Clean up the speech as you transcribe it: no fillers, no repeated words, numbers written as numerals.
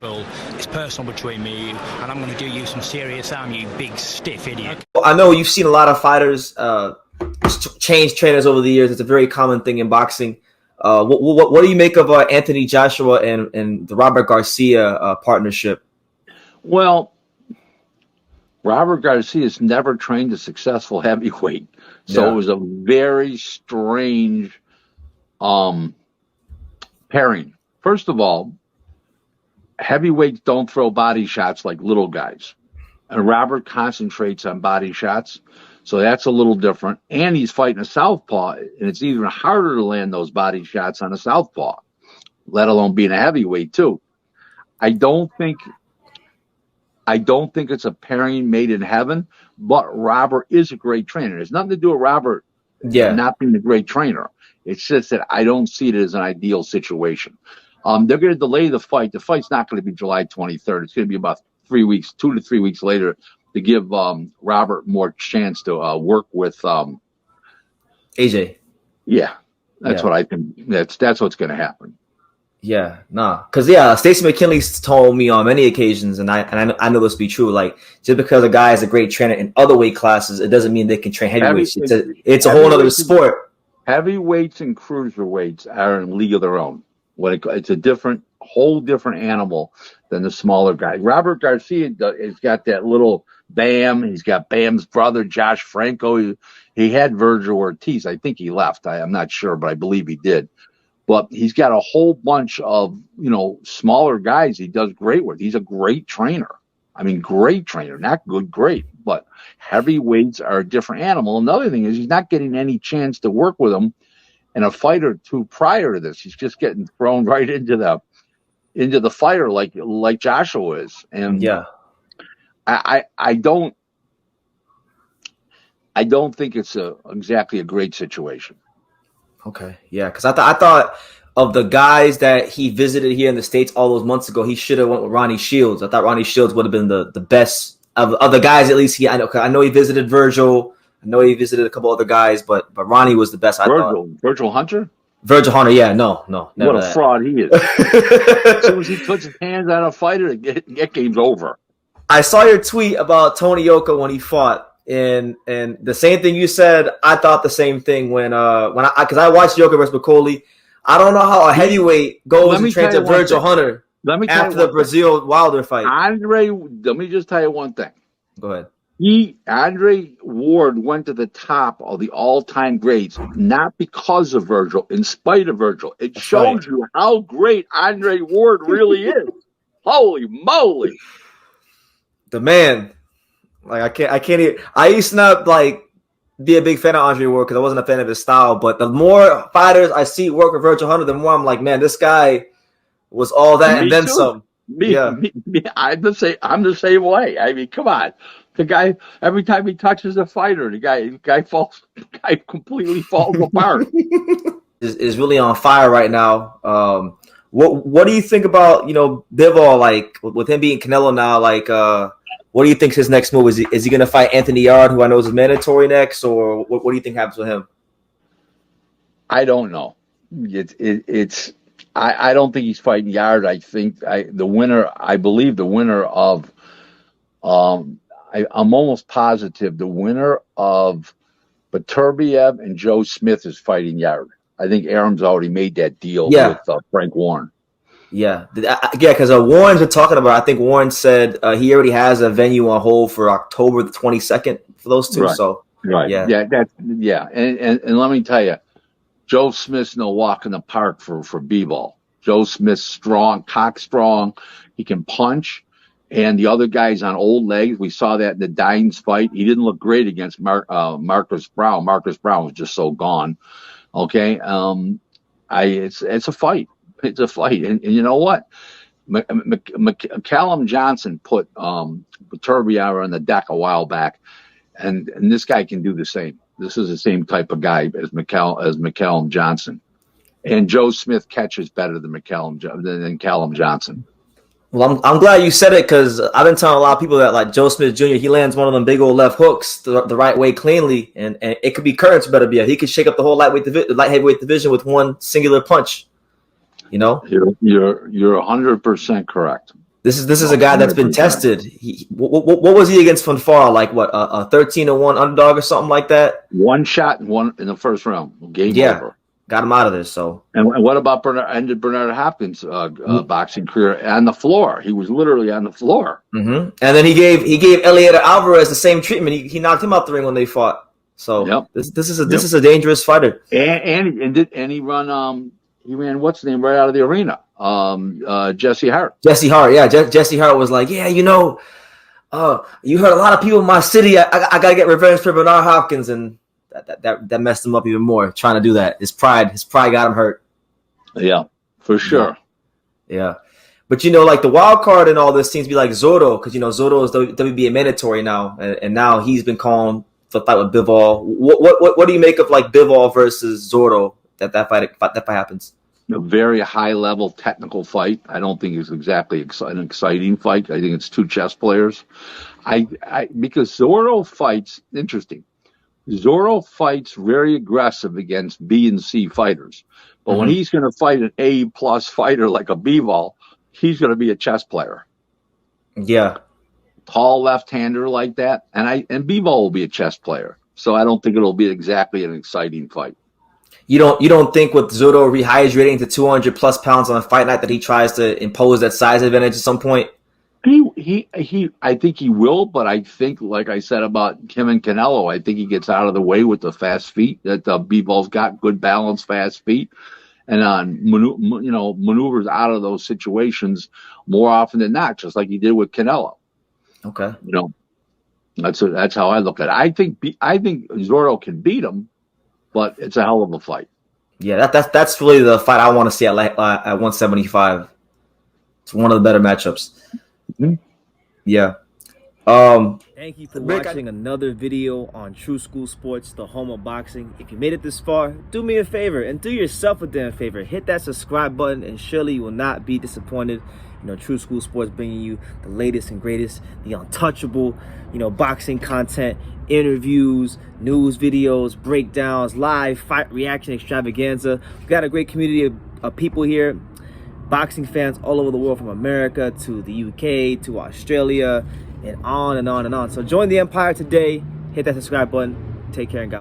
Well, it's personal between me and you, and I'm going to do you some serious harm, you big stiff idiot. I know you've seen a lot of fighters change trainers over the years. It's a very common thing in boxing. What do you make of Anthony Joshua and the Robert Garcia partnership? Well, Robert Garcia has never trained a successful heavyweight, so It was a very strange pairing. First of all, heavyweights don't throw body shots like little guys, and Robert concentrates on body shots, so that's a little different. And he's fighting a southpaw, and it's even harder to land those body shots on a southpaw, let alone being a heavyweight too. I don't think it's a pairing made in heaven, but Robert is a great trainer. There's nothing to do with Robert not being a great trainer. It's just that I don't see it as an ideal situation. They're going to delay the fight. The fight's not going to be July 23rd. It's going to be about 3 weeks, 2 to 3 weeks later, to give Robert more chance to work with AJ. Yeah, that's what I think. That's what's going to happen. Yeah, because Stacey McKinley's told me on many occasions, and I know this to be true. Like, just because a guy is a great trainer in other weight classes, it doesn't mean they can train heavyweights. It's a whole other sport. Heavyweights and cruiserweights are in league of their own. It's a whole different animal than the smaller guy. Robert Garcia has got that little Bam. He's got Bam's brother, Josh Franco. He had Vergil Ortiz. I think he left. I'm not sure, but I believe he did. But he's got a whole bunch of, smaller guys he does great with. He's a great trainer. I mean, great trainer. Not good, great. But heavyweights are a different animal. Another thing is he's not getting any chance to work with them in a fight or two prior to this. He's just getting thrown right into the fire like Joshua is. And I don't think it's exactly a great situation. Okay, yeah, because I thought of the guys that he visited here in the States all those months ago, he should have went with Ronnie Shields. I thought Ronnie Shields would have been the best of the guys. At least I know he visited Vergil. I know he visited a couple other guys, but Ronnie was the best. Vergil Hunter? Vergil Hunter, yeah, no. What a fraud he is. As soon as he puts his hands on a fighter, that game's over. I saw your tweet about Tony Yoka when he fought. And the same thing you said, I thought the same thing when because I watched Yoka versus McCauley. I don't know how a heavyweight goes and trains at Vergil Hunter after the Brazil Wilder fight. Let me just tell you one thing. Go ahead. Andre Ward went to the top of the all-time greats, not because of Vergil, in spite of Vergil. It shows you how great Andre Ward really is. Holy moly. The man. Like I can't even, I used to not be a big fan of Andre Ward because I wasn't a fan of his style. But the more fighters I see work with Vergil Hunter, the more I'm like, man, this guy was all that and then some. I'm the same way. I mean, come on, the guy every time he touches a fighter, the guy completely falls apart. is really on fire right now. What do you think about Bivol, with him being Canelo now? What do you think his next move is? Is he going to fight Anthony Yard, who I know is mandatory next, or what do you think happens with him? I don't know. I don't think he's fighting Yard. I think the winner of I'm almost positive the winner of Beterbiev and Joe Smith is fighting Yard. I think Aram's already made that deal with Frank Warren. Yeah, because Warren's been talking about. I think Warren said he already has a venue on hold for October the 22nd for those two. Right. So and let me tell you, Joe Smith's no walk in the park for B-ball. Joe Smith's strong, cock strong. He can punch, and the other guy's on old legs. We saw that in the Dines fight. He didn't look great against Marcus Brown. Marcus Brown was just so gone. Okay, it's a fight. It's a fight, and you know what? Callum Johnson put Beterbiev on the deck a while back, and this guy can do the same. This is the same type of guy as McCallum Johnson, and Joe Smith catches better than Callum Johnson. Well, I'm glad you said it because I've been telling a lot of people that Joe Smith Jr. he lands one of them big old left hooks the right way cleanly, and it could be Curtis Beterbiev. He could shake up the whole light heavyweight division with one singular punch. You're 100% correct. This is a guy that's been 100%. tested. What was he against Fonfara? Like what, a 13-1 underdog or something like that? One shot in the first round. Game Yeah, over. got him out of there. So, And what about ended Bernard Hopkins' boxing career on the floor? He was literally on the floor. and then he gave Eliot Alvarez the same treatment. He knocked him out the ring when they fought. So this is a dangerous fighter. And he ran what's the name right out of the arena? Jesse Hart. Jesse Hart, yeah. Jesse Hart was like, yeah, you hurt a lot of people in my city. I gotta get revenge for Bernard Hopkins, and that messed him up even more. Trying to do that, his pride got him hurt. Yeah, for sure. Yeah. But like the wild card and all this seems to be like Zoro, because Zoro is WBA mandatory now, and now he's been calling for the fight with Bivol. What do you make of like Bivol versus Zoro that fight happens? A very high level technical fight. I don't think it's exactly an exciting fight. I think it's two chess players. Because Zoro fights interesting. Zoro fights very aggressive against B and C fighters, but when he's going to fight an A+ fighter like a Bivol, he's going to be a chess player. Yeah, tall left-hander like that, and Bivol will be a chess player. So I don't think it'll be exactly an exciting fight. You don't think with Zoro rehydrating to 200+ pounds on a fight night that he tries to impose that size advantage at some point? I think he will, but I think, like I said about him and Canelo, I think he gets out of the way with the fast feet. That Bivol's got good balance, fast feet, and maneuvers out of those situations more often than not, just like he did with Canelo. Okay, that's how I look at it. I think Zoro can beat him, but it's a hell of a fight. Yeah, that's really the fight I want to see at 175. It's one of the better matchups. Yeah. Thank you for watching another video on True School Sports, the home of boxing. If you made it this far, do me a favor and do yourself a damn favor. Hit that subscribe button and surely you will not be disappointed. True School Sports bringing you the latest and greatest, the untouchable, boxing content, interviews, news videos, breakdowns, live fight reaction extravaganza. We've got a great community of people here, boxing fans all over the world, from America to the UK to Australia and on and on and on. So join the empire today. Hit that subscribe button. Take care and God.